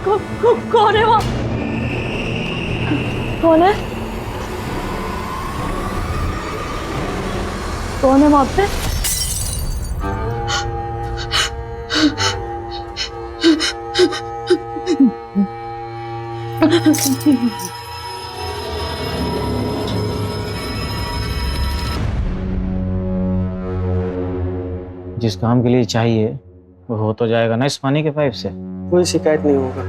कौन है वहाँ? कौन है? कौन है वहाँ पे? जिस काम के लिए चाहिए वो हो तो जाएगा ना इस पानी के पाइप से। कोई शिकायत नहीं होगा।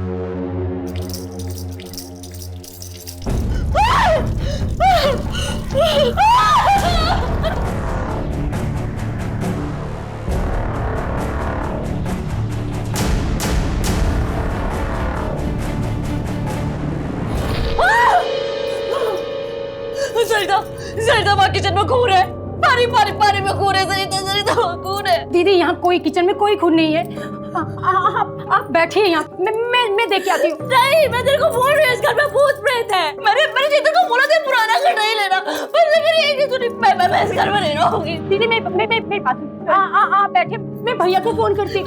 सरिता वहाँ किचन में खून है। पानी पानी पानी में खून है। सरिता वहाँ खून है। दीदी यहाँ कोई किचन में कोई खून नहीं है। आप बैठिए यहाँ, मैं देख के आती हूँ। नहीं, मैं तेरे को बोल रही हूँ इस घर में भूत प्रेत है। मैंने चेतन को बोला था पुराना घर नहीं लेना, पर लेकिन ये नहीं सुनी। मैं इस घर में नहीं रहूंगी। दीदी मैं बात आप बैठे, मैं भैया को फोन करती हूँ।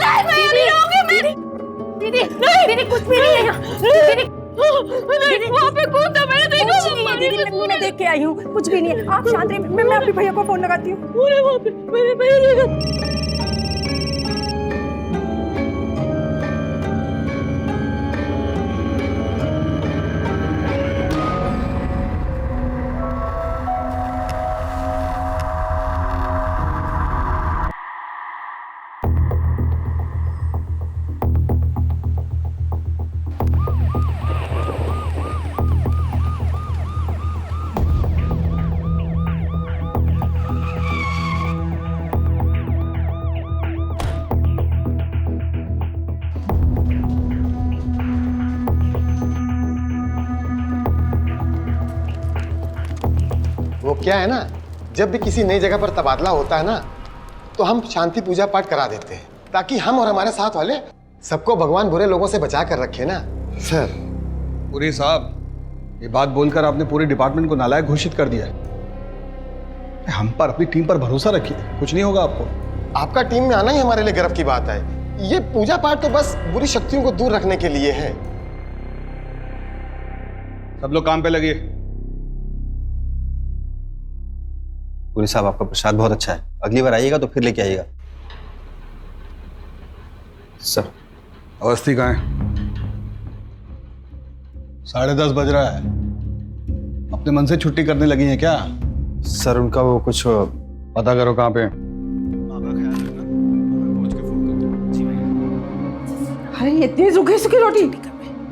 दीदी कुछ भी नहीं है यहाँ। दीदी वहाँ पे कौन था? मैंने देखा। कुछ नहीं है दीदी, मैं देख के आई हूँ। कुछ भी नहीं है, आप शांत रहिए। मैं अपने भैया को फोन लगाती हूँ। वहाँ पे मैंने देखा। वो क्या है ना, जब भी किसी नई जगह पर तबादला होता है ना, तो हम शांति पूजा पाठ करा देते हैं ताकि हम और हमारे साथ वाले सबको भगवान बुरे लोगों से बचा कर रखे ना। सर पुरी साहब, ये बात बोलकर आपने पूरे डिपार्टमेंट को नालायक घोषित कर दिया है। हम पर, अपनी टीम पर भरोसा रखिए, कुछ नहीं होगा आपको। आपका टीम में आना ही हमारे लिए गर्व की बात है। ये पूजा पाठ तो बस बुरी शक्तियों को दूर रखने के लिए है। सब लोग काम पे लगिए। पुरी साहब, आपका प्रसाद बहुत अच्छा है, अगली बार आइएगा तो फिर लेके आइएगा। सर अवस्थी कहाँ है? 10:30 बज रहा है। अपने मन से छुट्टी करने लगी हैं क्या? सर उनका वो कुछ पता करो कहाँ पे। अरे इतनी सूखी सूखी रोटी,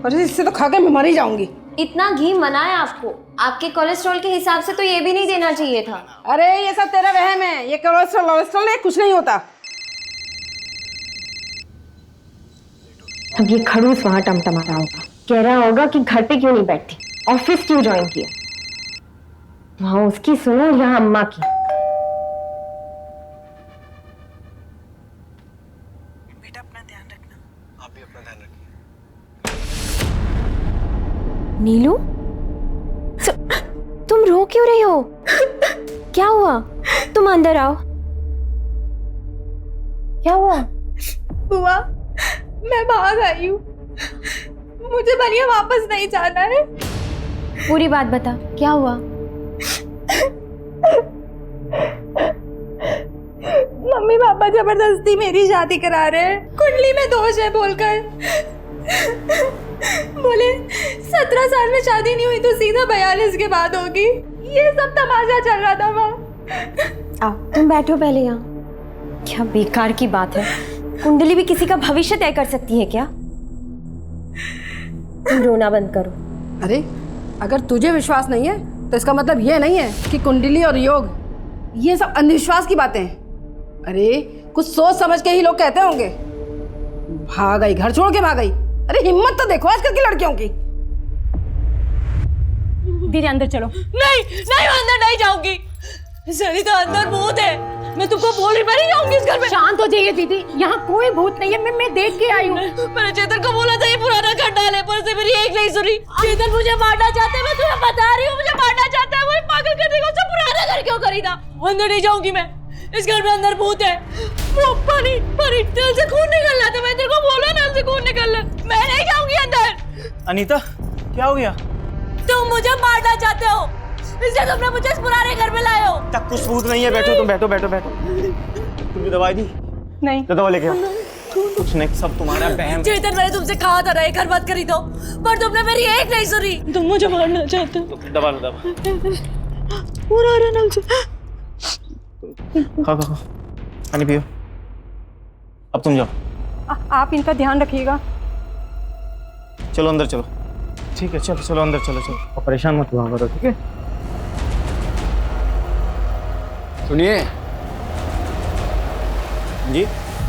अरे इससे तो खा के मैं मर ही जाऊंगी। इतना घी मना है आपको, आपके कोलेस्ट्रॉल के हिसाब से तो ये भी नहीं देना चाहिए था। अरे ये सब तेरा वहम है, ये कोलेस्ट्रॉल है, कुछ नहीं होता। अब ये खड़ूस वहां टमटमा रहा होगा, कह रहा होगा कि घर पे क्यों नहीं बैठती, ऑफिस क्यों ज्वाइन किया। वहां उसकी सुनो, यहाँ अम्मा की। बेटा अपना ध्यान रखना। आप भी अपना ध्यान रखिए। नीलू, तुम रो क्यों रही हो? क्या हुआ? तुम अंदर आओ। क्या हुआ? बुआ, मैं भाग आई हूँ। मुझे बनिया वापस नहीं जाना है। पूरी बात बता, क्या हुआ? मम्मी पापा जबरदस्ती मेरी शादी करा रहे हैं, कुंडली में दोष है बोलकर। बोले 17 साल में शादी नहीं हुई तो सीधा 42 के बाद होगी। ये सब तमाशा चल रहा था वहाँ। आओ तुम बैठो पहले यहाँ। क्या बेकार की बात है, कुंडली भी किसी का भविष्य तय कर सकती है क्या? तुम रोना बंद करो। अरे अगर तुझे विश्वास नहीं है तो इसका मतलब ये नहीं है कि कुंडली और योग ये सब अंधविश्वास की बातें हैं। अरे कुछ सोच समझ के ही लोग कहते होंगे। भाग गई, घर छोड़ के भाग गई। अरे हिम्मत तो देखो आजकल की लड़कियों की। दीदी अंदर चलो। नहीं नहीं, मैं अंदर नहीं जाऊंगी। सरिता, अंदर भूत है। मैं तुमको बोल रही, मैं नहीं जाऊंगी इस घर में। शांत हो जाइए दीदी, यहाँ कोई भूत नहीं है। मैं देख के आई हूँ। मैंने चेतन को बोला था ये पुराना घर डाले, पर से मेरी एक नहीं सुनी। चेतन मुझे मारना चाहते हैं, मैं तुम्हें बता रही हूँ, मुझे मारना चाहता है। वो पागल करने को उससे पुराना घर क्यों खरीदा? अंदर नहीं जाऊंगी मैं, इस घर में अंदर भूत है। वो पानी दिल से खून निकल रहा था, मैं तेरे को बोला ना से खून निकल रहा, मैं नहीं जाऊंगी अंदर। अनीता क्या हो गया? तुम मुझे मारना चाहते हो, इसलिए तुमने मुझे इस पुराने घर में लाए हो। तक कुछ सबूत नहीं है, बैठो तुम, बैठो बैठो बैठो। तुमने दवाई दी? नहीं। तो दवा लेके आओ। कुछ नहीं, सब तुम्हारा बहम है। चेतन, मैंने तुमसे कहा था ना ये घर मत खरीदो, पर तुमने मेरी एक नहीं सुनी। तुम मुझे मारना चाहते हो। दबा लो, दबा। पूरा आ रहा नल से। खाओ खाओ, पानी पियो। अब तुम जाओ। आप इनका ध्यान रखिएगा। चलो अंदर चलो। ठीक है, चलो चलो अंदर चलो चलो। और परेशान मत हुआ करो, ठीक है? सुनिए जी।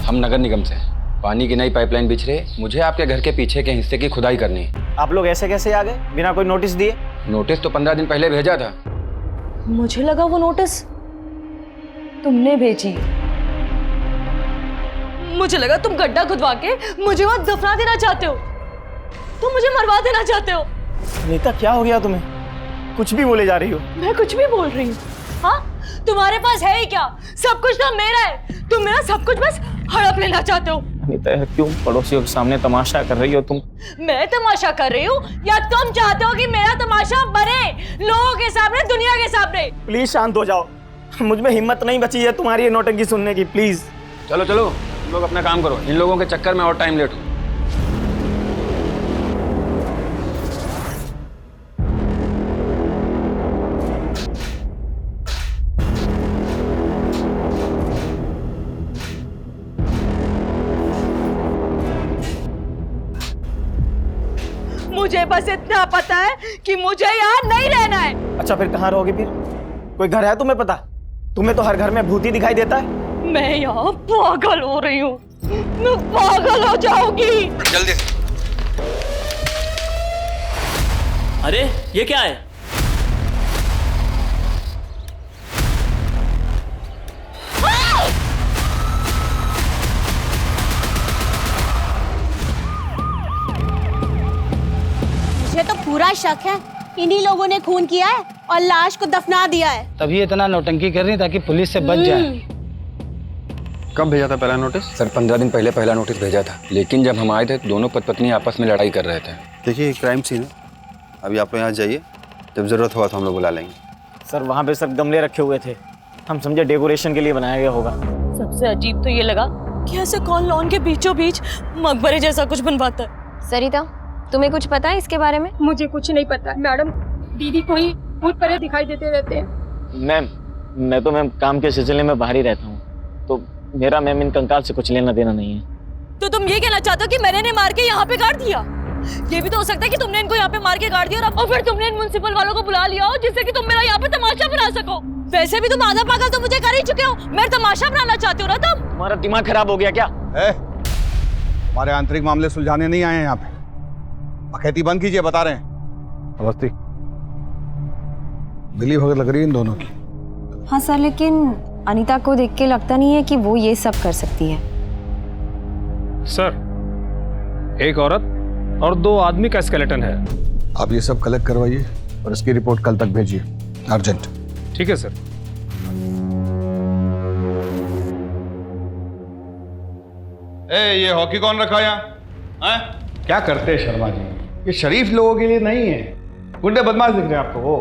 हम नगर निगम से पानी की नई पाइपलाइन बिछ रही, मुझे आपके घर के पीछे के हिस्से की खुदाई करनी है। आप लोग ऐसे कैसे आ गए बिना कोई नोटिस दिए? नोटिस तो 15 दिन पहले भेजा था। मुझे लगा वो नोटिस तुमने भेजी। मुझे लगा तुम गड्ढा खुदवा के मुझे वहां दफना देना चाहते हो, तुम मुझे मरवा देना चाहते हो। नीता क्या हो गया तुम्हें? कुछ भी बोले जा रही हो। मैं कुछ भी बोल रही हूँ? हाँ, तुम्हारे पास है ही क्या? सब कुछ तो मेरा है, तुम मेरा सब कुछ बस हड़प लेना चाहते हो। नीता यार, क्यों पड़ोसियों के सामने तमाशा कर रही हो तुम? मैं तमाशा कर रही हूँ या तुम चाहते हो कि मेरा तमाशा बने लोगों के सामने, दुनिया के सामने? प्लीज शांत हो जाओ, मुझ में हिम्मत नहीं बची है तुम्हारी ये नौटंकी सुनने की, प्लीज। चलो चलो तुम लोग अपना काम करो, इन लोगों के चक्कर में और टाइम लेट हो। मुझे बस इतना पता है कि मुझे यहाँ नहीं रहना है। अच्छा फिर कहाँ रहोगे फिर? कोई घर है तुम्हें पता? तुम्हें तो हर घर में भूत ही दिखाई देता है। मैं यहाँ पागल हो रही हूँ, मैं पागल हो जाऊंगी। जल्दी से। अरे ये क्या है? मुझे तो पूरा शक है इन्हीं लोगों ने खून किया है और लाश को दफना दिया है। तभी इतना नौटंकी कर रही ताकि पुलिस से बच जाए। कब भेजा था पहला नोटिस? सर 15 दिन पहले पहला नोटिस भेजा था, लेकिन जब हम आए थे दोनों पति पत्नी आपस में लड़ाई कर रहे थे। देखिए क्राइम सीन है, अभी आप लोग यहाँ जाइए, जब ज़रूरत होगा तो हम लोग बुला लेंगे। सर वहाँ पे सर गमले रखे हुए थे, हम समझे डेकोरेशन के लिए बनाया गया होगा। सबसे अजीब तो ये लगा कि ऐसे कौन लॉन के बीचों बीच मकबरे जैसा कुछ बनवाता है। सरिता, तुम्हें कुछ पता है इसके बारे में? मुझे कुछ नहीं पता मैडम, दीदी को ही भूत प्रेत दिखाई देते रहते हैं। मैम मैं तो मैम काम के सिलसिले में बाहर ही रहता हूँ, तो मेरा मैम इन कंकाल से कुछ लेना देना नहीं है। तो तुम ये कहना चाहते हो कि मैंने इन्हें मार के यहाँ पे गाड़ दिया? ये भी तो हो सकता है कि तुमने इनको यहाँ पे मार के गाड़ दिया और फिर तुमने इन म्युनिसिपल वालों को बुला लिया हो जिससे कि तुम मेरा यहाँ पे तमाशा बना सको। वैसे भी तुम आधा पागल तो मुझे कर ही चुके हो, मेरा तमाशा बनाना चाहते हो ना तुम? तुम्हारा दिमाग खराब हो गया क्या? हमारे आंतरिक मामले सुलझाने नहीं आए हैं यहाँ पे, अखैती बंद कीजिए, बता रहे हैं। अवस्थी मिली भगत लग रही है इन दोनों की। हाँ सर, लेकिन अनीता को देख के लगता नहीं है कि वो ये सब कर सकती है। सर एक औरत और 2 आदमी का स्केलेटन है। आप ये सब कलेक्ट करवाइए और इसकी रिपोर्ट कल तक भेजिए, अर्जेंट। ठीक है सर। ये हॉकी कौन रखा यहाँ? क्या करते हैं शर्मा जी, ये शरीफ लोगों के लिए नहीं है, गुंडे बदमाश दिख रहे हैं आपको। वो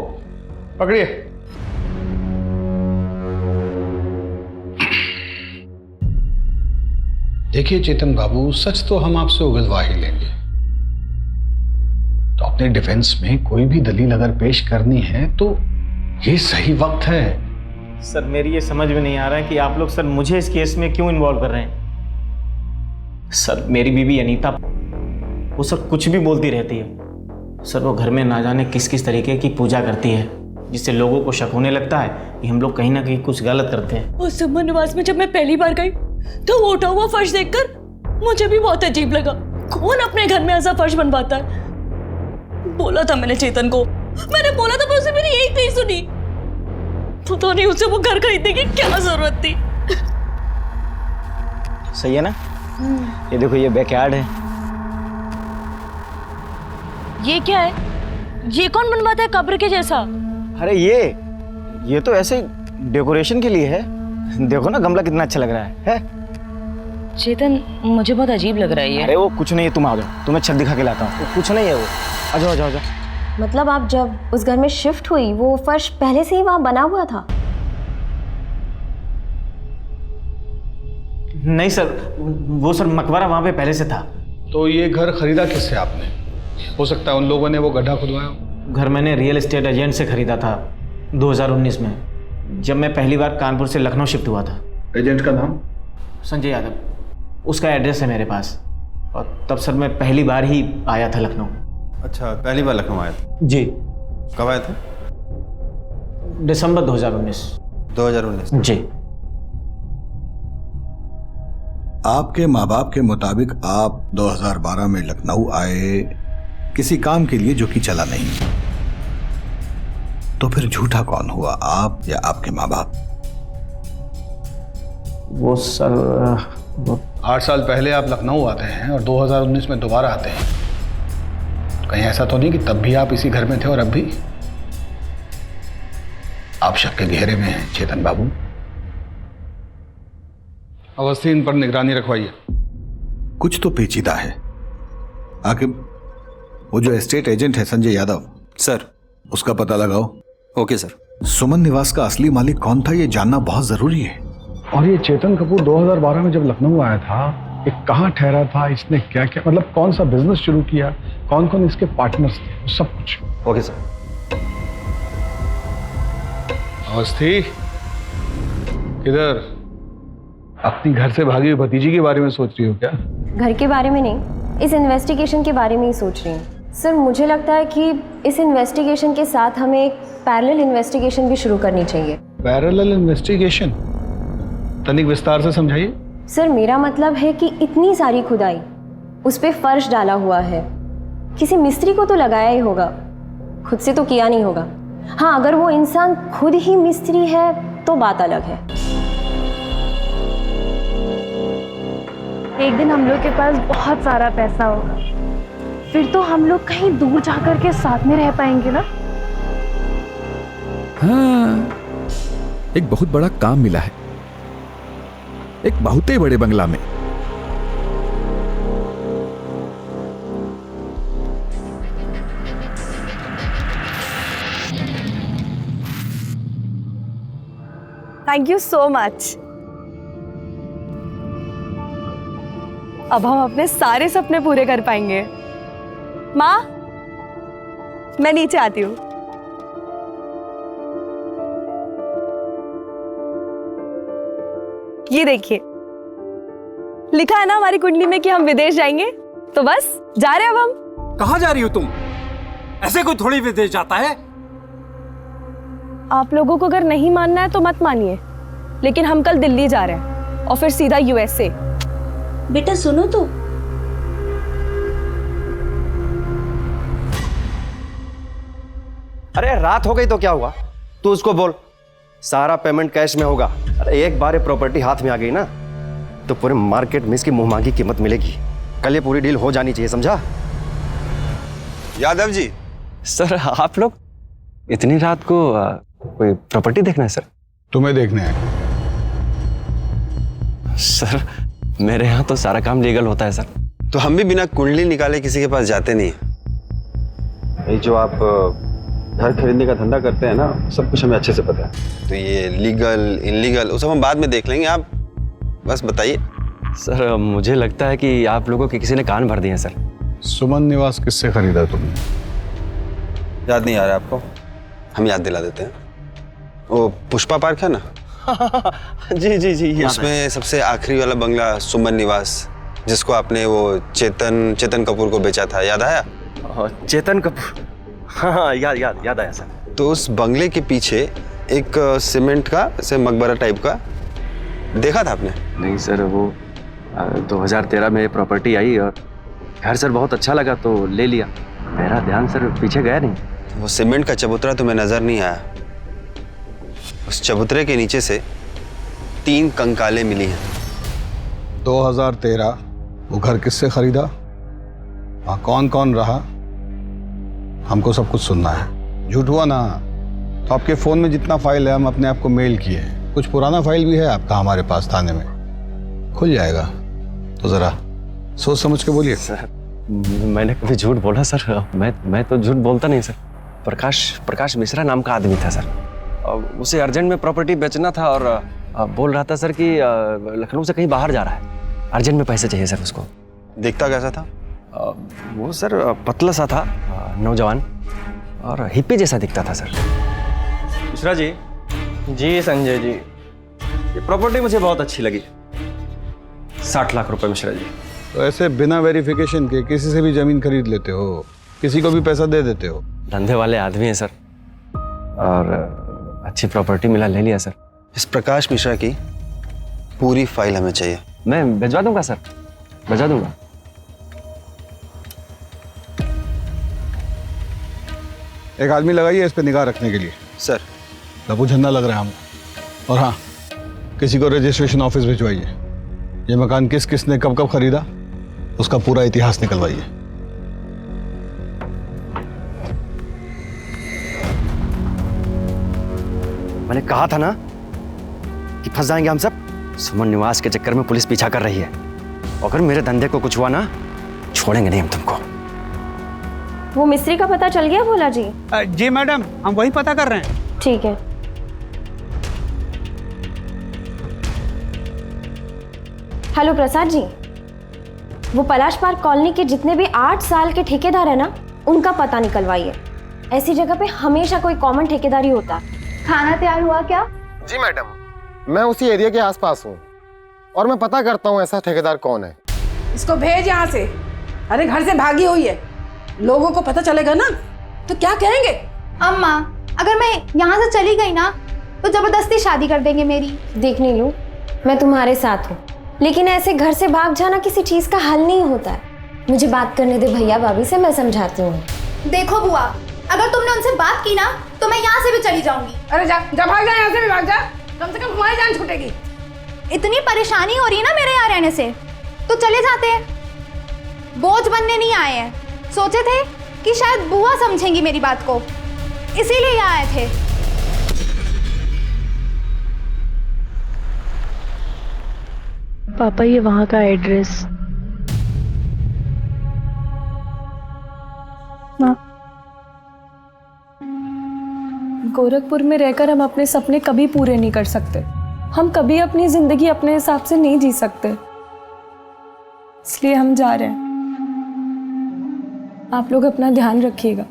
पकड़िए। देखिए चेतन बाबू, सच तो हम आपसे उगलवा ही लेंगे, तो अपने डिफेंस में कोई भी दलील अगर पेश करनी है तो ये सही वक्त है। सर मेरी ये समझ में नहीं आ रहा है कि आप लोग सर मुझे इस केस में क्यों इन्वॉल्व कर रहे हैं। सर मेरी बीवी अनीता वो सब कुछ भी बोलती रहती है। सर वो घर में ना जाने किस किस तरीके की पूजा करती है, जिससे लोगों को शक होने लगता है कि हम लोग कहीं ना कहीं कुछ गलत करते हैं। उस सुमन निवास में जब मैं पहली बार गई तो वो उठा हुआ फर्श देखकर मुझे भी बहुत अजीब लगा। कौन अपने घर में ऐसा फर्श बनवाता है? बोला था मैंने चेतन को, मैंने बोला था, पर उसे मेरी एक नहीं सुनी। पता नहीं उसे वो घर खरीदने की क्या जरूरत थी। सही है ना? ये देखो ये बैकयार्ड है। ये क्या है? ये कौन बनवाता है कब्र के जैसा? अरे ये तो ऐसे डेकोरेशन के लिए है। देखो ना गमला कितना अच्छा लग रहा है? चेतन, मुझे बहुत अजीब लग रहा है ये। अरे वो कुछ नहीं है, तुम आ जाओ, तुम्हें छत दिखा के लाता हूँ। वो कुछ नहीं है, वो आ जाओ आ जाओ आ जाओ। मतलब आप जब उस घर में शिफ्ट हुई वो फर्श पहले से ही वहां बना हुआ था? नहीं सर, वो सर मकबरा वहाँ पे पहले से था। तो ये घर खरीदा किससे आपने? हो सकता है उन लोगों ने वो गड्ढा खुदवाया हो। घर मैंने रियल एस्टेट एजेंट से खरीदा था 2019 में, जब मैं पहली बार कानपुर से लखनऊ शिफ्ट हुआ था। एजेंट का नाम? संजय यादव, उसका एड्रेस है मेरे पास। और तब सर मैं पहली बार ही आया था लखनऊ। अच्छा, पहली बार लखनऊ आए थे? जी। कब आए थे? दिसंबर 2019। 2019? जी। आपके माँ बाप के मुताबिक आप 2012 में लखनऊ आए किसी काम के लिए जो कि चला नहीं, तो फिर झूठा कौन हुआ, आप या आपके माँ बाप? वो सर 8 साल पहले आप लखनऊ आते हैं और 2019 में दोबारा आते हैं। कहीं ऐसा तो नहीं कि तब भी आप इसी घर में थे और अब भी? आप शक के घेरे में हैं चेतन बाबू। अवस्थी, इन पर निगरानी रखवाइए। कुछ तो पेचीदा है। आखिर वो जो एस्टेट एजेंट है संजय यादव, सर उसका पता लगाओ। Okay sir. सुमन निवास का असली मालिक कौन था ये जानना बहुत जरूरी है। और ये चेतन कपूर 2012 में जब लखनऊ आया था, ये कहाँ ठहरा था, इसने क्या क्या, मतलब कौन सा बिजनेस शुरू किया, कौन कौन इसके पार्टनर्स थे, सब कुछ। Okay sir. अवस्थी, किधर? अपनी घर से भागी हुई भतीजी के बारे में सोच रही हो क्या? घर के बारे में नहीं, इस इन्वेस्टिगेशन के बारे में ही सोच रही हूँ। सर, मुझे लगता है कि इस इन्वेस्टिगेशन के साथ हमें एक पैरेलल इन्वेस्टिगेशन भी शुरू करनी चाहिए। Parallel investigation? तनिक विस्तार से समझाइए। सर, मेरा मतलब है कि इतनी सारी खुदाई, उस पे फर्श डाला हुआ है, किसी मिस्त्री को तो लगाया ही होगा, खुद से तो किया नहीं होगा। हाँ, अगर वो इंसान खुद ही मिस्त्री है तो बात अलग है। एक दिन हम लोग के पास बहुत सारा पैसा होगा, फिर तो हम लोग कहीं दूर जाकर के साथ में रह पाएंगे ना। हाँ, एक बहुत बड़ा काम मिला है, एक बहुत ही बड़े बंगला में। Thank you so much. अब हम अपने सारे सपने पूरे कर पाएंगे। माँ, मैं नीचे आती हूँ। ये देखिए, लिखा है ना हमारी कुंडली में कि हम विदेश जाएंगे, तो बस जा रहे हैं अब हम। कहाँ जा रही हो तुम? ऐसे कोई थोड़ी विदेश जाता है। आप लोगों को अगर नहीं मानना है तो मत मानिए, लेकिन हम कल दिल्ली जा रहे हैं और फिर सीधा यूएसए। बेटा सुनो तो, अरे रात हो गई तो क्या हुआ, तू उसको बोल सारा पेमेंट कैश में होगा। अरे एक बार ये प्रॉपर्टी हाथ में आ गई ना तो पूरे मार्केट में इसकी मुंह मांगी कीमत मिलेगी। कल ये पूरी डील हो जानी चाहिए, समझा? यादव जी। सर आप लोग इतनी रात को कोई प्रॉपर्टी देखना है? सर तुम्हें देखने हैं। सर मेरे यहाँ तो सारा काम लीगल होता है सर। तो हम भी बिना कुंडली निकाले किसी के पास जाते नहीं। ये जो आप घर खरीदने का धंधा करते हैं ना, सब कुछ हमें अच्छे से पता है। तो ये लीगल इनलीगल वो सब हम बाद में देख लेंगे, आप बस बताइए। सर मुझे लगता है कि आप लोगों के किसी ने कान भर दिए हैं सर। सुमन निवास किससे खरीदा तुमने? याद नहीं आ रहा आपको? हम याद दिला देते हैं। वो पुष्पा पार्क है ना? जी जी जी, उसमें सबसे आखिरी वाला बंगला सुमन निवास, जिसको आपने वो चेतन कपूर को बेचा था, याद आया? चेतन कपूर, हाँ याद आया सर। तो उस बंगले के पीछे एक सीमेंट का ऐसे मकबरा टाइप का देखा था आपने? नहीं सर, वो 2013 में प्रॉपर्टी आई और घर सर बहुत अच्छा लगा तो ले लिया। मेरा ध्यान सर पीछे गया नहीं। वो सीमेंट का चबूतरा तुम्हें नजर नहीं आया? उस चबूतरे के नीचे से 3 कंकालें मिली हैं। 2013 वो घर किससे खरीदा? वहाँ कौन कौन रहा? हमको सब कुछ सुनना है। झूठ हुआ ना तो आपके फोन में जितना फाइल है हम अपने आप को मेल किए। कुछ पुराना फाइल भी है आपका हमारे पास थाने में, खुल जाएगा। तो जरा सोच समझ के बोलिए। सर मैंने कभी झूठ बोला सर? मैं तो झूठ बोलता नहीं सर। प्रकाश मिश्रा नाम का आदमी था सर। उसे अर्जेंट में प्रॉपर्टी बेचना था और बोल रहा था सर कि लखनऊ से कहीं बाहर जा रहा है, अर्जेंट में पैसे चाहिए सर उसको। दिखता कैसा था? वो सर पतला सा था, नौजवान और हिप्पी जैसा दिखता था सर। मिश्रा जी। जी संजय जी। ये प्रॉपर्टी मुझे बहुत अच्छी लगी। 60 लाख रुपए मिश्रा जी। तो ऐसे बिना वेरिफिकेशन के किसी से भी जमीन खरीद लेते हो, किसी को भी पैसा दे देते हो? धंधे वाले आदमी हैं सर, और अच्छी प्रॉपर्टी मिला, ले लिया सर। इस प्रकाश मिश्रा की पूरी फाइल हमें चाहिए। मैं भिजवा दूंगा सर, भिजवा दूंगा। एक आदमी लगाइए इस पे निगाह रखने के लिए। सर लबू झंडा लग रहा है हमको। और हाँ, किसी को रजिस्ट्रेशन ऑफिस भिजवाइए। ये मकान किस किस ने कब कब खरीदा उसका पूरा इतिहास निकलवाइए। मैंने कहा था ना कि फंस जाएंगे हम सब। सुमन निवास के चक्कर में पुलिस पीछा कर रही है। अगर मेरे धंधे को कुछ हुआ ना, छोड़ेंगे नहीं हम तुमको। वो मिस्त्री का पता चल गया भोला जी? जी मैडम, हम वही पता कर रहे हैं। ठीक है। हेलो प्रसाद जी, वो पलाश पार्क कॉलोनी के जितने भी 8 साल के ठेकेदार है ना, उनका पता निकलवाइए। ऐसी जगह पे हमेशा कोई कॉमन ठेकेदारी होता। खाना तैयार हुआ क्या? जी मैडम, मैं उसी एरिया के आसपास हूँ और मैं पता करता हूँ ऐसा ठेकेदार कौन है। इसको भेज यहाँ से। अरे घर से भागी हुई है, लोगों को पता चलेगा ना तो क्या कहेंगे? अम्मा, अगर मैं यहाँ से चली गई ना तो जबरदस्ती शादी कर देंगे मेरी। देख नीलू, मैं तुम्हारे साथ हूँ, लेकिन ऐसे घर से भाग जाना किसी चीज का हल नहीं होता है। मुझे बात करने दे भैया भाभी से, मैं समझाती हूँ। देखो बुआ, अगर तुमने उनसे बात की ना तो मैं यहाँ से भी चली जाऊंगी। अरे जा भाग जा, यहाँ से भी भाग जा, कम से कम हमारी जान छूटेगी। इतनी परेशानी हो रही है ना मेरे यहाँ रहने से, तो चले जाते हैं। बोझ बनने नहीं आए हैं, सोचे थे कि शायद बुआ समझेंगी मेरी बात को, इसीलिए यहाँ आए थे। पापा, ये वहाँ का एड्रेस। गोरखपुर में रहकर हम अपने सपने कभी पूरे नहीं कर सकते। हम कभी अपनी जिंदगी अपने हिसाब से नहीं जी सकते, इसलिए हम जा रहे हैं। आप लोग अपना ध्यान रखिएगा।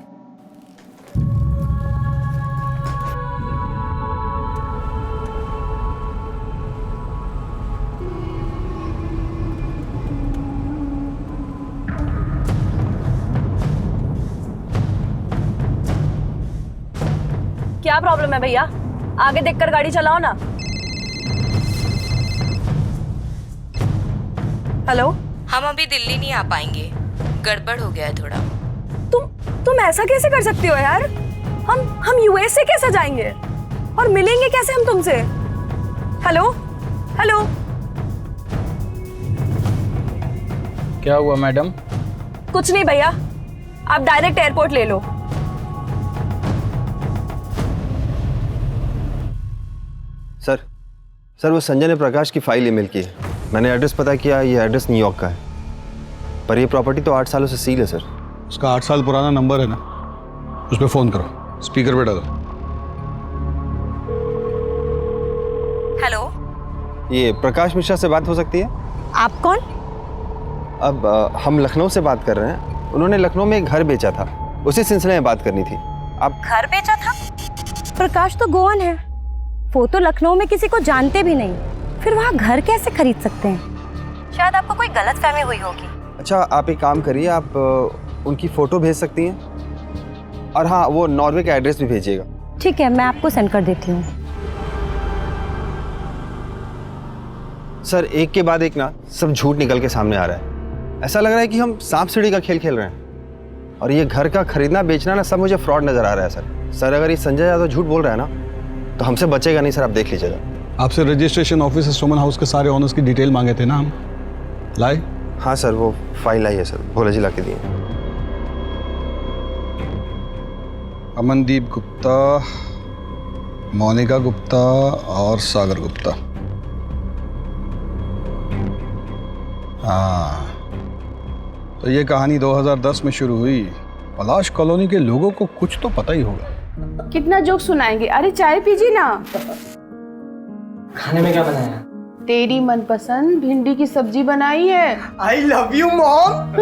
क्या प्रॉब्लम है भैया? आगे देखकर गाड़ी चलाओ ना। हेलो, हम अभी दिल्ली नहीं आ पाएंगे, गड़बड़ हो गया है थोड़ा। तुम ऐसा कैसे कर सकती हो यार? हम यूएस से कैसे जाएंगे और मिलेंगे कैसे हम तुमसे? Hello hello. क्या हुआ मैडम? कुछ नहीं भैया, आप डायरेक्ट एयरपोर्ट ले लो। सर वो संजय ने प्रकाश की फाइल ईमेल की है। मैंने एड्रेस पता किया, ये एड्रेस न्यूयॉर्क का है, पर ये प्रॉपर्टी तो 8 सालों से सील है सर। उसका 8 साल पुराना नंबर है ना, उस पर फोन करो, स्पीकर पे डालो। हेलो, ये प्रकाश मिश्रा से बात हो सकती है? आप कौन? अब हम लखनऊ से बात कर रहे हैं। उन्होंने लखनऊ में एक घर बेचा था, उसी सिलसिले में बात करनी थी। आप घर बेचा था? प्रकाश तो गोवन है, वो तो लखनऊ में किसी को जानते भी नहीं, फिर वहाँ घर कैसे खरीद सकते हैं? शायद आपको कोई गलतफहमी हुई होगी। अच्छा, आप एक काम करिए, आप उनकी फ़ोटो भेज सकती हैं, और हाँ, वो नॉर्वे का एड्रेस भी भेजिएगा। ठीक है, मैं आपको सेंड कर देती हूँ। सर एक के बाद एक ना सब झूठ निकल के सामने आ रहा है। ऐसा लग रहा है कि हम सांप सीढ़ी का खेल खेल रहे हैं, और ये घर का खरीदना बेचना ना सब मुझे फ्रॉड नज़र आ रहा है सर। अगर ये संजय यादव झूठ बोल रहा है ना तो हमसे बचेगा नहीं सर, आप देख लीजिएगा। आपसे रजिस्ट्रेशन ऑफिस सुमन हाउस के सारे ओनर्स की डिटेल मांगे थे ना हम, लाए? हाँ सर, वो फाइल आई है सर, भोला जी ला के दिए। अमनदीप गुप्ता, मोनिका गुप्ता और सागर गुप्ता। हाँ, तो ये कहानी 2010 में शुरू हुई। पलाश कॉलोनी के लोगों को कुछ तो पता ही होगा। कितना जोक सुनाएंगे? अरे चाय पीजिए ना। खाने में क्या बनाया? तेरी मनपसंद भिंडी की सब्जी बनाई है। I love you mom.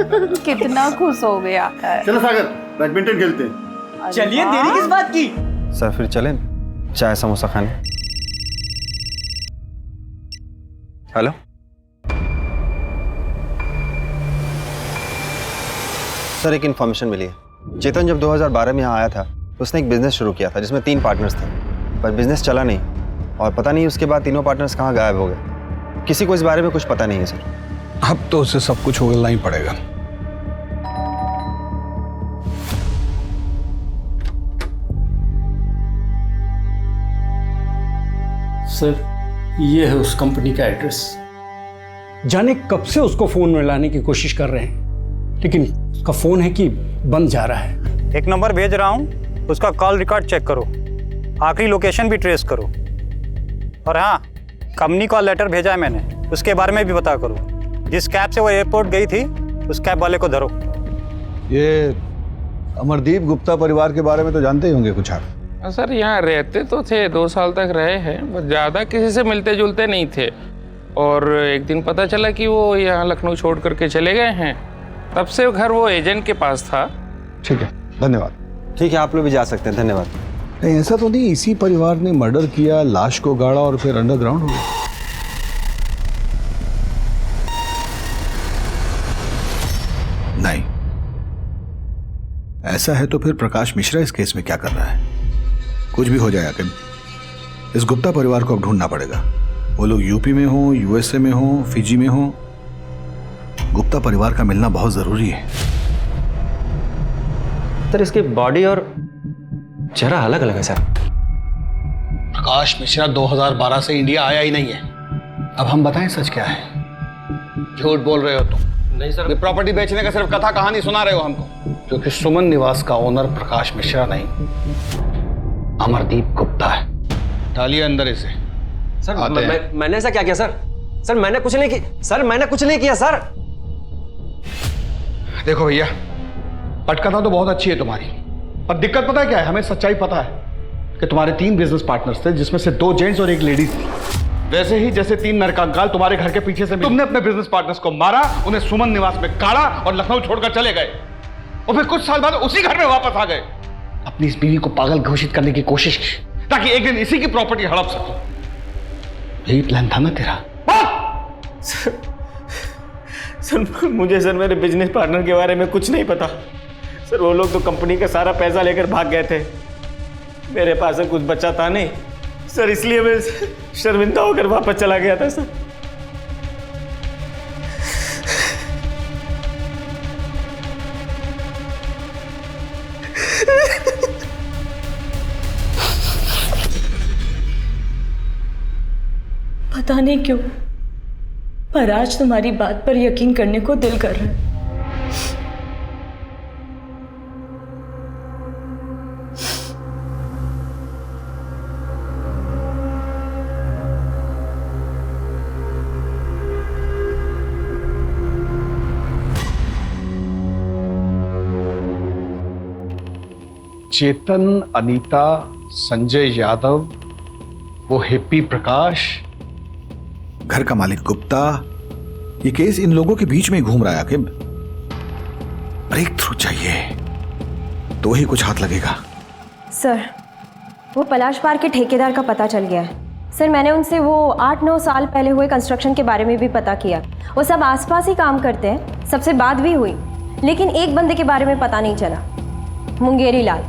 कितना खुश हो गया। चलो सागर, बैडमिंटन खेलते हैं। चलिए, देरी किस बात की? सर फिर चलें चाय समोसा खाने। हेलो, सर एक इन्फॉर्मेशन मिली है। चेतन जब 2012 में यहाँ आया था तो उसने एक बिजनेस शुरू किया था जिसमें 3 पार्टनर्स थे, पर बिजनेस चला नहीं और पता नहीं उसके बाद तीनों पार्टनर्स कहाँ गायब हो गए। किसी को इस बारे में कुछ पता नहीं है सर। अब तो उसे सब कुछ उगलना ही पड़ेगा। सर ये है उस कंपनी का एड्रेस। जाने कब से उसको फोन में लाने की कोशिश कर रहे हैं, लेकिन उसका फोन है कि बंद जा रहा है। एक नंबर भेज रहा हूँ, उसका कॉल रिकॉर्ड चेक करो, आखिरी लोकेशन भी ट्रेस करो। और हाँ, कंपनी का लेटर भेजा है मैंने, उसके बारे में भी पता करो। जिस कैब से वो एयरपोर्ट गई थी उस कैब वाले को धरो। ये अमरदीप गुप्ता परिवार के बारे में तो जानते ही होंगे कुछ आप? सर यहाँ रहते तो थे, 2 साल तक रहे हैं, बस ज़्यादा किसी से मिलते जुलते नहीं थे। और एक दिन पता चला कि वो यहाँ लखनऊ छोड़ करके चले गए हैं। तब से घर वो एजेंट के पास था। ठीक है, धन्यवाद। ठीक है, आप लोग भी जा सकते हैं, धन्यवाद। नहीं, ऐसा तो नहीं इसी परिवार ने मर्डर किया, लाश को गाड़ा और फिर अंडरग्राउंड हो गया? नहीं, ऐसा है तो फिर प्रकाश मिश्रा इस केस में क्या कर रहा है? कुछ भी हो जाए आखिर इस गुप्ता परिवार को अब ढूंढना पड़ेगा। वो लोग यूपी में हो, यूएसए में हो, फिजी में हो, गुप्ता परिवार का मिलना बहुत जरूरी है। सर इसकी बॉडी और चेहरा अलग अलग है सर। प्रकाश मिश्रा 2012 से इंडिया आया ही नहीं है। अब हम बताएं सच क्या है? झूठ बोल रहे हो तुम। नहीं सर, ये प्रॉपर्टी बेचने का सिर्फ कथा कहानी सुना रहे हो हमको, क्योंकि सुमन निवास का ओनर प्रकाश मिश्रा नहीं, अमरदीप गुप्ता है। डालिए अंदर इसे। सर मैंने ऐसा क्या किया सर? सर मैंने कुछ नहीं किया सर, मैंने कुछ नहीं किया सर। देखो भैया, पटकथा तो बहुत अच्छी है तुम्हारी, पर दिक्कत पता है क्या है? हमें सच्चाई पता है कि तुम्हारे 3 बिजनेस पार्टनर्स थे, जिसमें से 2 जेंट्स और 1 लेडीज थी। वैसे ही जैसे 3 नरकंकाल तुम्हारे घर के पीछे से तुमने अपने बिजनेस पार्टनर्स को मारा, उन्हें सुमन निवास में काढ़ा और लखनऊ छोड़कर चले गए, और फिर कुछ साल बाद उसी घर में वापस आ गए। अपनी इस बीवी को पागल घोषित करने की कोशिश की ताकि एक दिन इसी की प्रॉपर्टी हड़प सको। यही प्लान था ना तेरा? सर मुझे सर मेरे बिजनेस पार्टनर के बारे में कुछ नहीं पता सर। वो लोग तो कंपनी का सारा पैसा लेकर भाग गए थे। मेरे पास कुछ बचा था नहीं सर, इसलिए मैं शर्मिंदा होकर वापस चला गया था सर। पता नहीं क्यों, पर आज तुम्हारी बात पर यकीन करने को दिल कर रहा है। चेतन, अनीता, संजय यादव, वो हिप्पी प्रकाश, घर का मालिक गुप्ता, ये केस इन लोगों के बीच में ही घूम रहा है। आकिब, ब्रेक थ्रू चाहिए तो ही कुछ हाथ लगेगा। सर वो पलाश पार्क के ठेकेदार का पता चल गया है। सर मैंने उनसे वो 8-9 साल पहले हुए कंस्ट्रक्शन के बारे में भी पता किया। वो सब आसपास ही काम करते हैं, सबसे बात भी हुई, लेकिन एक बंदे के बारे में पता नहीं चला, मुंगेरी लाल।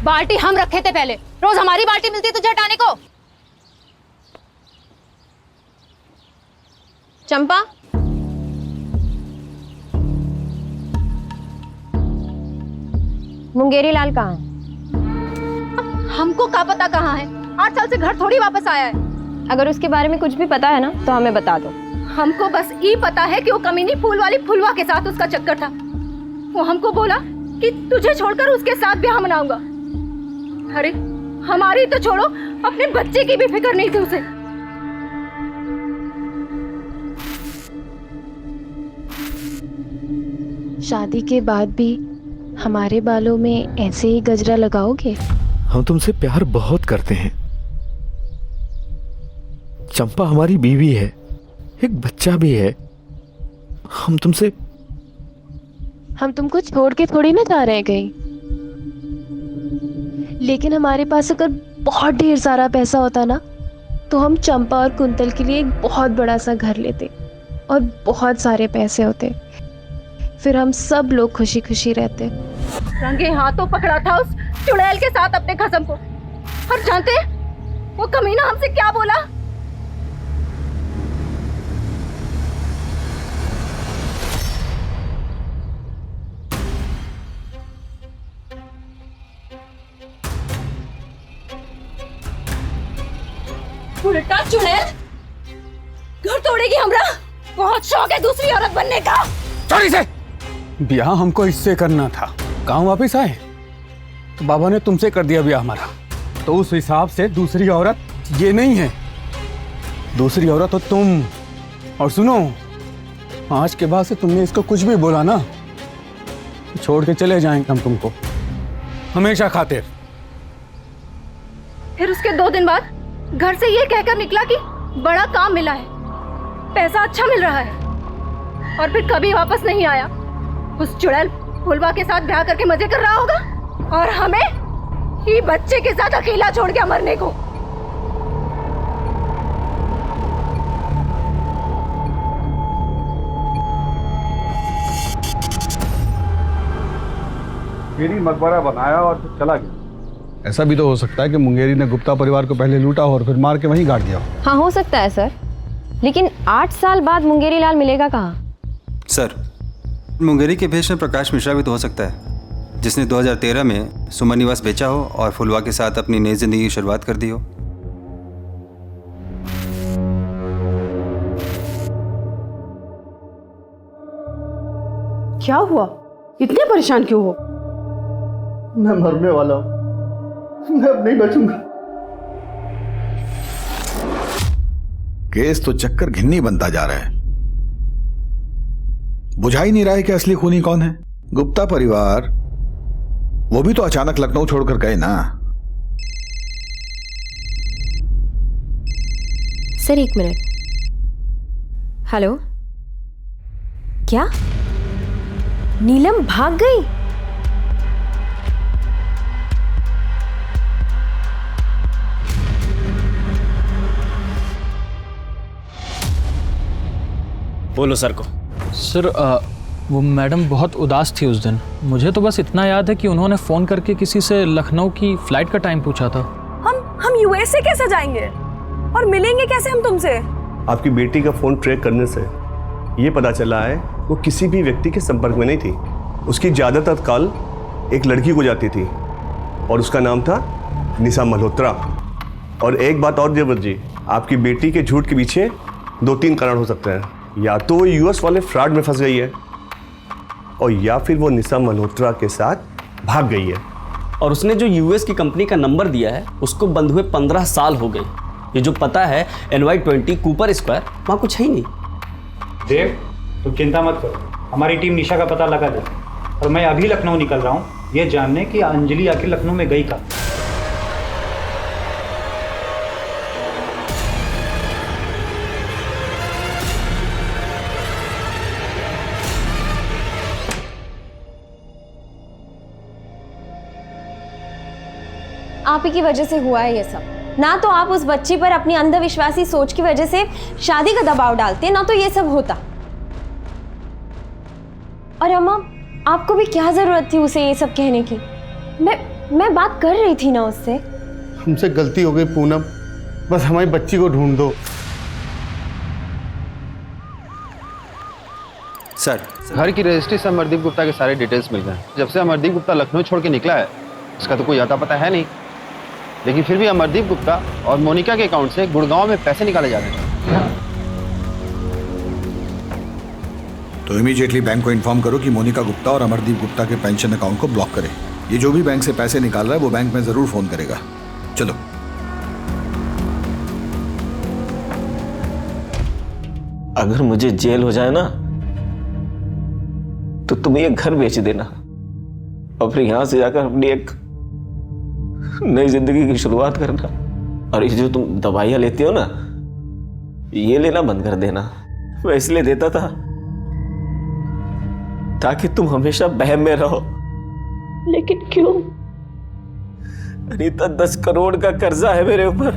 बाल्टी हम रखे थे पहले, रोज हमारी बाल्टी मिलती है तुझे हटाने को। चंपा, मुंगेरी लाल कहाँ है? हमको क्या पता कहाँ है? 8 साल से घर थोड़ी वापस आया है। अगर उसके बारे में कुछ भी पता है ना तो हमें बता दो। हमको बस ये पता है कि वो कमीनी फूल वाली फुलवा के साथ उसका चक्कर था। वो हमको बोला कि तुझे छोड़कर उसके साथ ब्याह मनाऊंगा। अरे हमारी तो छोड़ो, अपने बच्चे की भी फिक्र नहीं थी उसे। शादी के बाद भी हमारे बालों में ऐसे ही गजरा लगाओगे? हम तुमसे प्यार बहुत करते हैं। चंपा हमारी बीवी है, एक बच्चा भी है। हम तुमको छोड़ के थोड़ी ना जा रहे हैं कहीं। लेकिन हमारे पास अगर बहुत ढेर सारा पैसा होता ना, तो हम चंपा और कुंतल के लिए एक बहुत बड़ा सा घर लेते और बहुत सारे पैसे होते। फिर हम सब लोग खुशी खुशी रहते। रंगे हाथों पकड़ा था उस चुड़ैल के साथ अपने खसम को। और जानते वो कमीना हमसे क्या बोला? उल्टा चुड़ैल घर तोड़ेगी हमरा। बहुत शौक है दूसरी औरत बनने का। चोरी से ब्याह हमको इससे करना था। गांव वापस आए तो बाबा ने तुमसे कर दिया ब्याह हमारा। तो उस हिसाब से दूसरी औरत ये नहीं है, दूसरी औरत तो तुम। और सुनो, आज के बाद से तुमने इसको कुछ भी बोला ना, छोड़ के चले जाएंगे हम तुमको हमेशा खातिर। फिर उसके 2 दिन बाद घर से ये कहकर निकला कि बड़ा काम मिला है, पैसा अच्छा मिल रहा है, और फिर कभी वापस नहीं आया। उस चुड़ैल फुलवा के साथ ब्याह करके मजे कर रहा होगा, और हमें ही बच्चे के साथ अकेला छोड़ के मरने को। मेरी मकबरा बनाया और फिर चला गया। ऐसा भी तो हो सकता है कि मुंगेरी ने गुप्ता परिवार को पहले लूटा और फिर मार के वहीं गाड़ दिया। हाँ, हो सकता है सर, लेकिन 8 साल बाद मुंगेरी लाल मिलेगा कहाँ? सर, मुंगेरी के भेष में प्रकाश मिश्रा भी तो हो सकता है, जिसने 2013 में सुमन निवास बेचा हो और फुलवा के साथ अपनी नई जिंदगी की शुरुआत कर दी हो। क्या हुआ? इतने परेशान क्यों हो? मैं मरने वाला हूं, मैं अब नहीं बचूंगा। केस तो चक्कर घिन्नी बनता जा रहा है। बुझा ही नहीं रहा है कि असली खूनी कौन है। गुप्ता परिवार, वो भी तो अचानक लखनऊ छोड़कर गए ना। Sir 1 minute. हेलो, क्या नीलम भाग गई? बोलो सर को। सर वो मैडम बहुत उदास थी उस दिन। मुझे तो बस इतना याद है कि उन्होंने फ़ोन करके किसी से लखनऊ की फ़्लाइट का टाइम पूछा था। हम यूएसए कैसे जाएंगे और मिलेंगे कैसे हम तुमसे? आपकी बेटी का फ़ोन ट्रैक करने से ये पता चला है वो किसी भी व्यक्ति के संपर्क में नहीं थी। उसकी ज़्यादातर कॉल एक लड़की को जाती थी और उसका नाम था निशा मल्होत्रा। और एक बात और देवर जी, आपकी बेटी के झूठ के पीछे 2-3 कारण हो सकते हैं। या तो वो यूएस वाले फ्रॉड में फंस गई है, और या फिर वो निशा मल्होत्रा के साथ भाग गई है। और उसने जो यूएस की कंपनी का नंबर दिया है उसको बंद हुए 15 साल हो गए। ये जो पता है NY20 कूपर स्क्वायर, वहाँ कुछ है ही नहीं। देव, तुम चिंता मत करो, हमारी टीम निशा का पता लगा देगी। और मैं अभी लखनऊ निकल रहा हूँ ये जानने कि अंजलि आखिर लखनऊ में गई कब। आप ही की वजह से हुआ है ये सब। ना तो आप उस बच्ची पर अपनी अंधविश्वासी सोच की वजह से शादी का दबाव डालते, ना तो ये सब होता। और अम्मा, आपको भी क्या जरूरत थी उसे ये सब कहने की? मैं बात कर रही थी ना उससे। हमसे गलती हो गई पूनम, बस हमारी बच्ची को ढूंढ दो। सर, घर की रजिस्ट्री से अमरदीप गुप्ता के सारे डिटेल्स मिल गए। जब से अमरदीप गुप्ता लखनऊ छोड़ के निकला है उसका तो कोई अता पता है नहीं, लेकिन फिर भी अमरदीप गुप्ता और मोनिका के अकाउंट से गुड़गांव में पैसे निकाले जा रहे हैं। तो इमीडिएटली बैंक को इन्फॉर्म करो कि मोनिका गुप्ता और अमरदीप गुप्ता के पेंशन अकाउंट को ब्लॉक करे। ये जो भी बैंक से पैसे निकाल रहा है वो बैंक में जरूर फोन करेगा। चलो। अगर मुझे जेल हो जाए ना तो तुम ये घर बेच देना और फिर यहां से जाकर अपनी एक नई जिंदगी की शुरुआत करना। और ये जो तुम दवाइयां लेती हो ना, ये लेना बंद कर देना। मैं इसलिए देता था ताकि तुम हमेशा बहम में रहो। लेकिन क्यों? अनीता, 10 करोड़ का कर्जा है मेरे ऊपर।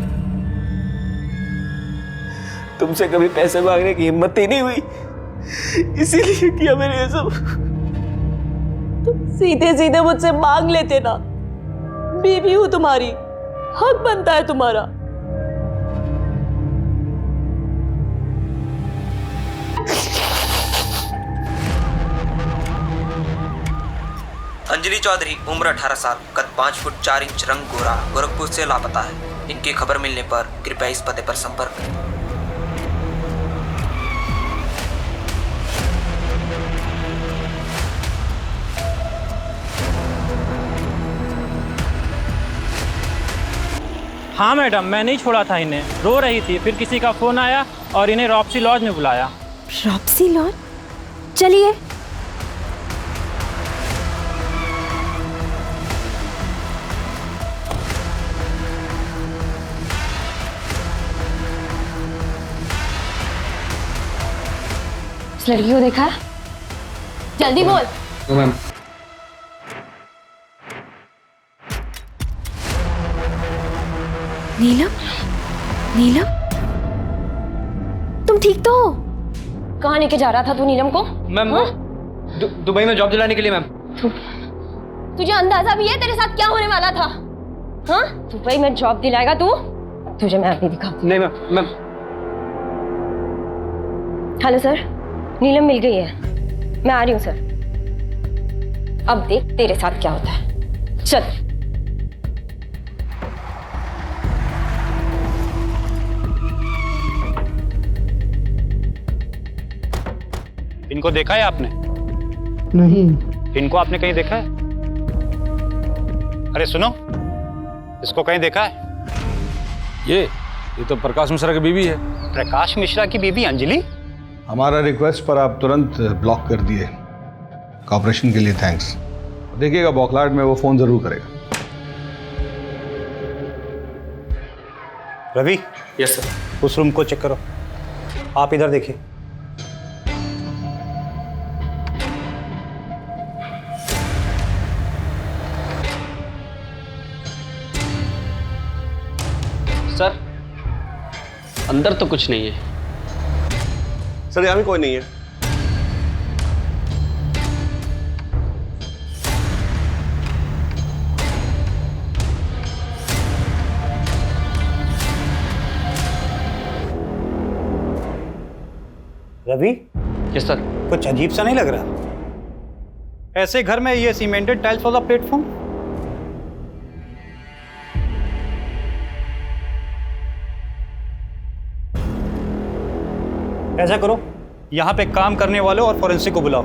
तुमसे कभी पैसे मांगने की हिम्मत ही नहीं हुई, इसीलिए किया मैंने ये सब। तुम सीधे सीधे मुझसे मांग लेते ना। बीवी हूं तुम्हारी, हक बनता है तुम्हारा। अंजलि चौधरी, उम्र 18 साल, कद 5 फुट 4 इंच, रंग गोरा, गोरखपुर से लापता है। इनकी खबर मिलने पर कृपया इस पते पर संपर्क करें। हाँ मैडम, मैं नहीं छोड़ा था इन्हें, रो रही थी, फिर किसी का फ़ोन आया और इन्हें रॉप्सी लॉज में बुलाया। रॉप्सी लॉज? चलिए। इस लड़की को देखा? जल्दी बोल। मैम, नीलम, नीलम, तुम ठीक तो हो? कहाँ लेके जा रहा था तू नीलम को? मैम, दुबई में जॉब दिलाने के लिए। मैम, तुझे अंदाजा भी है तेरे साथ क्या होने वाला था? हाँ, दुबई में जॉब दिलाएगा तू? तुझे मैं अभी दिखाती। नहीं मैम। हेलो सर, नीलम मिल गई है, मैं आ रही हूँ सर। अब देख तेरे साथ क्या होता है। चल। इनको देखा है आपने? नहीं। इनको आपने कहीं देखा है? अरे सुनो, इसको कहीं देखा है? ये तो प्रकाश मिश्रा की बीवी है। प्रकाश मिश्रा की बीवी अंजलि? हमारा रिक्वेस्ट पर आप तुरंत ब्लॉक कर दिए। कॉपरेशन के लिए थैंक्स। देखिएगा बौखलाहट में वो फोन जरूर करेगा। रवि। Yes sir. उस रूम को चेक करो। आप इधर देखिए। सर, अंदर तो कुछ नहीं है। सर, यहाँ भी कोई नहीं है। रवि? Yes sir. कुछ अजीब सा नहीं लग रहा? ऐसे घर में ये सीमेंटेड टाइल्स वाला प्लेटफॉर्म? ऐसा करो, यहाँ पे काम करने वालों और फॉरेंसिक को बुलाओ।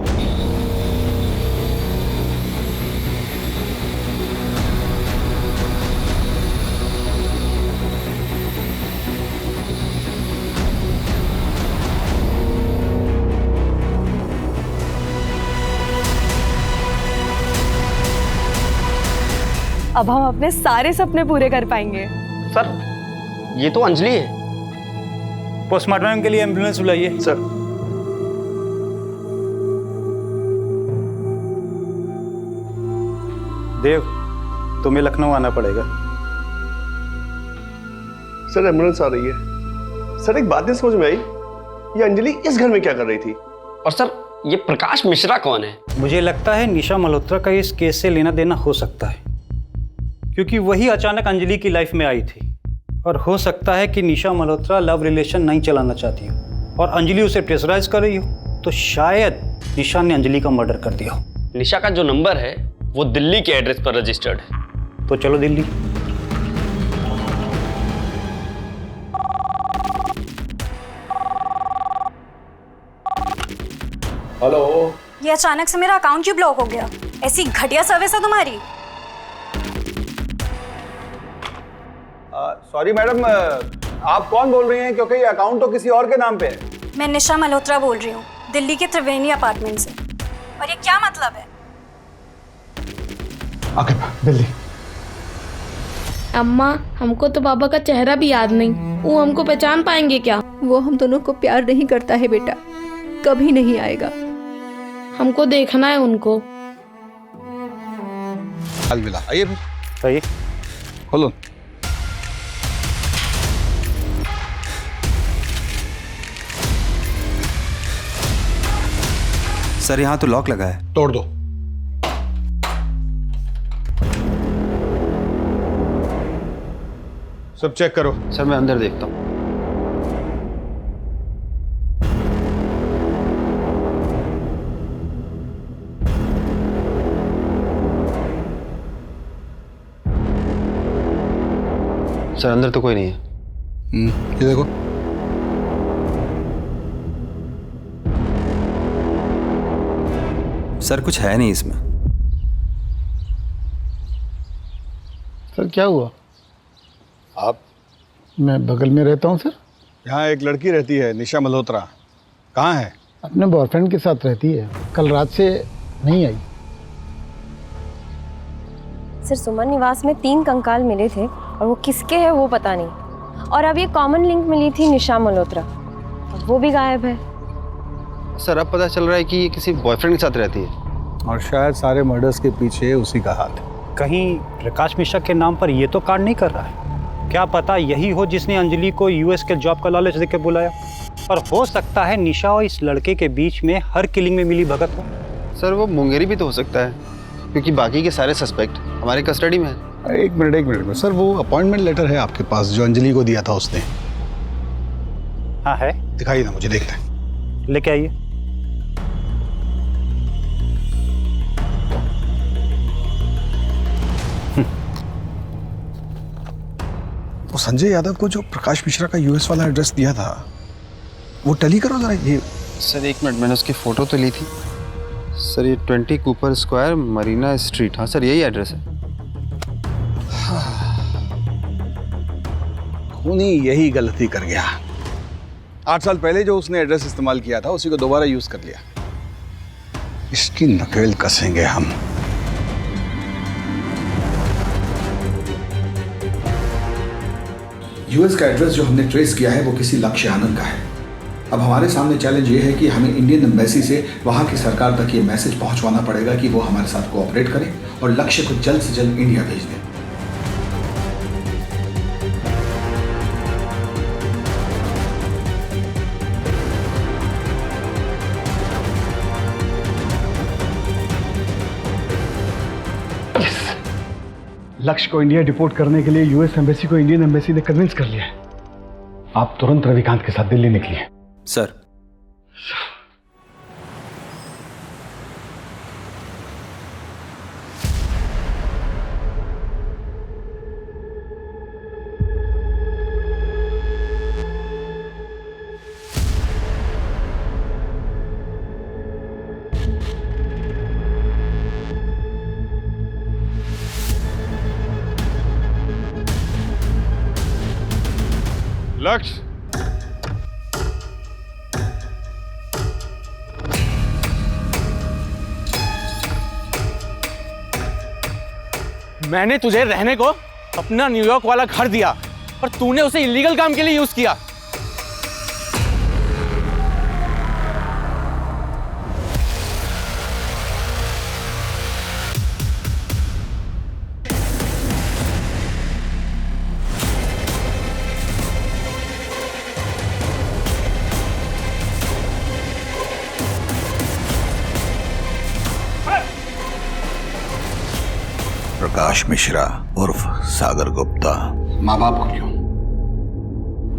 अब हम अपने सारे सपने पूरे कर पाएंगे। सर, ये तो अंजलि है। पोस्टमार्टम के लिए एम्बुलेंस बुलाइए। सर। देव, तुम्हें लखनऊ आना पड़ेगा। सर, एम्बुलेंस आ रही है। सर, एक बात नहीं समझ में आई, ये अंजलि इस घर में क्या कर रही थी? और सर, ये प्रकाश मिश्रा कौन है? मुझे लगता है निशा मल्होत्रा का इस केस से लेना देना हो सकता है, क्योंकि वही अचानक अंजलि की लाइफ में आई थी। और हो सकता है कि निशा मल्होत्रा लव रिलेशन नहीं चलाना चाहती हो और अंजलि उसे प्रेशराइज कर रही हो, तो शायद निशा ने अंजलि का मर्डर कर दिया हो। निशा का जो नंबर है वो दिल्ली के एड्रेस पर रजिस्टर्ड है। तो चलो दिल्ली। हेलो। ये अचानक से मेरा अकाउंट क्यों ब्लॉक हो गया? ऐसी घटिया सर्विस है तुम्हारी। सॉरी मैडम, आप कौन बोल रही हैं? क्योंकि ये अकाउंट तो किसी और के नाम पे है। मैं निशा मल्होत्रा बोल रही हूँ, दिल्ली के त्रिवेणी अपार्टमेंट से। और ये क्या मतलब है? आके दिल्ली। अम्मा, हमको तो पापा का चेहरा भी याद नहीं, वो हमको पहचान पाएंगे क्या? वो हम दोनों को प्यार नहीं करता है बेटा, कभी नहीं आएगा। हमको देखना है उनको। अलविदा। आइए फिर। सही। खोलो। सर यहाँ तो लॉक लगा है। तोड़ दो। सब चेक करो। सर मैं अंदर देखता हूँ। सर अंदर तो कोई नहीं है। ये देखो। सर कुछ है नहीं इसमें। सर क्या हुआ? आप? मैं बगल में रहता हूँ सर। यहाँ एक लड़की रहती है, निशा मल्होत्रा। कहाँ है? अपने बॉयफ्रेंड के साथ रहती है, कल रात से नहीं आई। सर सुमन निवास में 3 कंकाल मिले थे और वो किसके हैं वो पता नहीं। और अब ये कॉमन लिंक मिली थी निशा मल्होत्रा, वो भी गायब है। सर अब पता चल रहा है कि ये किसी बॉयफ्रेंड के साथ रहती है और शायद सारे मर्डर्स के पीछे उसी का हाथ है। कहीं प्रकाश मिश्रा के नाम पर ये तो कांड नहीं कर रहा है? क्या पता यही हो जिसने अंजलि को यूएस के जॉब का लालच देकर बुलाया। और हो सकता है निशा और इस लड़के के बीच में हर किलिंग में मिली भगत हो। सर वो मुंगेरी भी तो हो सकता है, क्योंकि बाकी के सारे सस्पेक्ट हमारे कस्टडी में है। एक मिनट सर, वो अपॉइंटमेंट लेटर है आपके पास जो अंजलि को दिया था उसने? हाँ है। दिखाइए ना मुझे, देखना है। लेके आइए। वो संजय यादव को जो प्रकाश मिश्रा का यूएस वाला एड्रेस दिया था वो टैली करो जरा। ये सर एक मिनट, मैंने उसकी फोटो तो ली थी। सर ये 20 कूपर स्क्वायर मरीना स्ट्रीट। हाँ सर यही एड्रेस है। खूनी यही गलती कर गया। 8 साल पहले जो उसने एड्रेस इस्तेमाल किया था उसी को दोबारा यूज कर लिया। इसकी नकेल कसेंगे हम। यूएस का एड्रेस जो हमने ट्रेस किया है वो किसी लक्ष्य आनंद का है। अब हमारे सामने चैलेंज ये है कि हमें इंडियन एम्बेसी से वहां की सरकार तक ये मैसेज पहुंचवाना पड़ेगा कि वो हमारे साथ कोऑपरेट करें और लक्ष्य को जल्द से जल्द इंडिया भेज दें। लक्ष्य को इंडिया डिपोर्ट करने के लिए यूएस एम्बेसी को इंडियन एम्बेसी ने कन्विंस कर लिया है। आप तुरंत रविकांत के साथ दिल्ली निकलिए। सर लक्ष्य, मैंने तुझे रहने को अपना न्यूयॉर्क वाला घर दिया और तूने उसे इलीगल काम के लिए यूज किया। प्रकाश मिश्रा उर्फ सागर गुप्ता। माँ बाप को क्यों?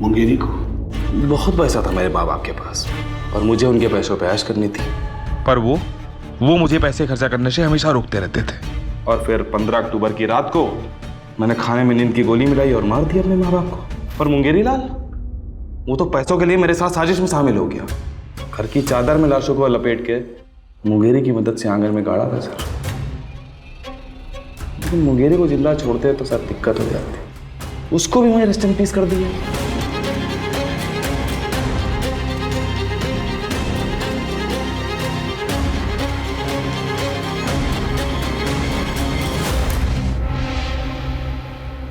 मुंगेरी को? बहुत पैसा था मेरे माँ बाप के पास और मुझे उनके पैसों पे ऐश करनी थी, पर वो मुझे पैसे खर्चा करने से हमेशा रोकते रहते थे। और फिर 15 अक्टूबर की रात को मैंने खाने में नींद की गोली मिलाई और मार दिया अपने माँ बाप को। और मुंगेरी लाल, वो तो पैसों के लिए मेरे साथ साजिश में शामिल हो गया। घर की चादर में लाशों को लपेट के मुंगेरी की मदद से आंगन में गाड़ा था सर। लेकिन मुंगेरी को जिंदा छोड़ते तो सर दिक्कत हो जाती। उसको भी मुझे रेस्ट इन पीस कर दिया।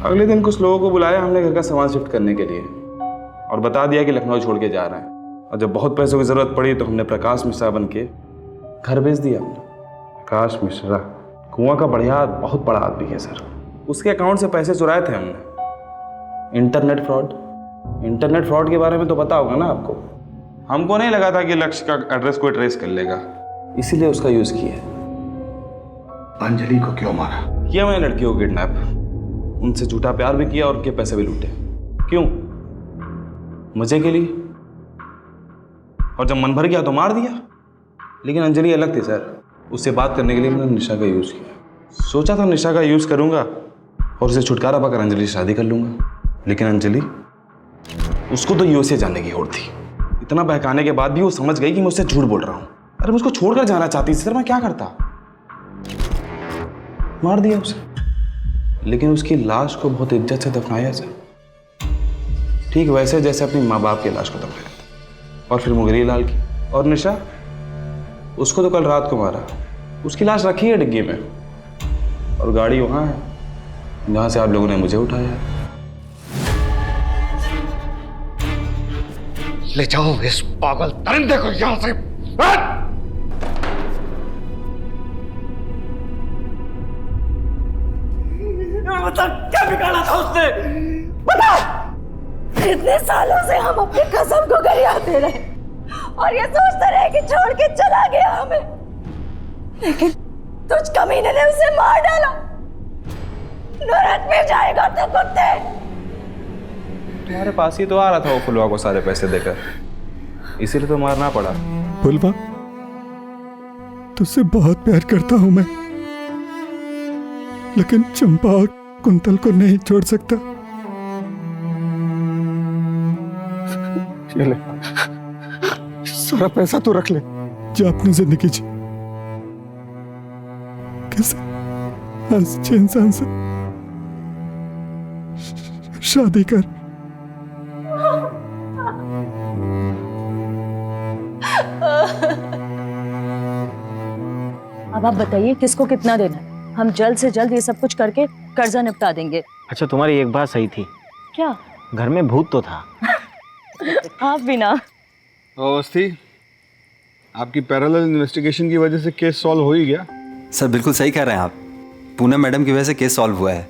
अगले दिन कुछ लोगों को बुलाया हमने घर का सामान शिफ्ट करने के लिए और बता दिया कि लखनऊ छोड़ के जा रहे हैं। और जब बहुत पैसों की जरूरत पड़ी तो हमने प्रकाश मिश्रा बन के घर भेज दिया। प्रकाश मिश्रा कुआं का बढ़िया बहुत बड़ा आदमी है सर। उसके अकाउंट से पैसे चुराए थे हमने। इंटरनेट फ्रॉड के बारे में तो पता होगा ना आपको। हमको नहीं लगा था कि लक्ष्य का एड्रेस कोई ट्रेस कर लेगा, इसीलिए उसका यूज किया। अंजलि को क्यों मारा? किया मैंने लड़कियों को किडनैप, उनसे झूठा प्यार भी किया और उनके पैसे भी लूटे। क्यों? मजे के लिए। और जब मन भर गया तो मार दिया। लेकिन अंजलि अलग थी सर। उससे बात करने के लिए मैंने निशा का यूज़ किया। सोचा था निशा का यूज़ करूंगा और उसे छुटकारा पाकर अंजलि से शादी कर लूंगा। लेकिन अंजलि, उसको तो यूएसए जाने की होड़ थी। इतना बहकाने के बाद भी वो समझ गई कि मैं उससे झूठ बोल रहा हूँ। अरे मुझको छोड़कर जाना चाहती थी सर, मैं क्या करता? मार दिया उसे। लेकिन उसकी लाश को बहुत इज्जत से दफनाया सर, ठीक वैसे जैसे अपनी माँ बाप की लाश को दफनाया था। और फिर मुंगेरी लाल की। और निशा, उसको तो कल रात को मारा। उसकी लाश रखी है डिग्गी में और गाड़ी वहां है जहां से आप लोगों ने मुझे उठाया। ले जाओ इस पागल दरिंदे को यहां से। बता क्या बिगाड़ा था उसने? बता! इतने सालों से हम अपनी कसम को गरियाते रहे और ये सोचते रहे कि छोड़ के चला गया हमें, लेकिन तुझ कमीने ने उसे मार डाला। नरक में जाएगा तो कुत्ते। तुम्हारे पास ही तो आ रहा था वो फुलवा को सारे पैसे देकर, इसीलिए तो मारना पड़ा। फुलवा, तुझसे बहुत प्यार करता हूं मैं, लेकिन चंपा और कुंतल को नहीं छोड़ सकता। ये ले, सारा पैसा तो रख ले, जो अपनी जिंदगी जी कैसे अच्छे इंसान से शादी कर। अब आप बताइए किसको कितना देना है? हम जल्द से जल्द ये सब कुछ करके कर्जा निपटा देंगे। अच्छा, तुम्हारी एक बात सही थी। क्या? घर में भूत तो था। आप भी ना। अवस्थी, आपकी पैरेलल इन्वेस्टिगेशन की वजह से केस सॉल्व हो ही गया। सर बिल्कुल सही कह रहे हैं आप। पूनम मैडम की वजह से केस सॉल्व हुआ है।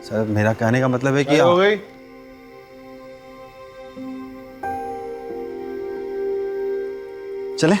सर मेरा कहने का मतलब है कि हो गई। चले।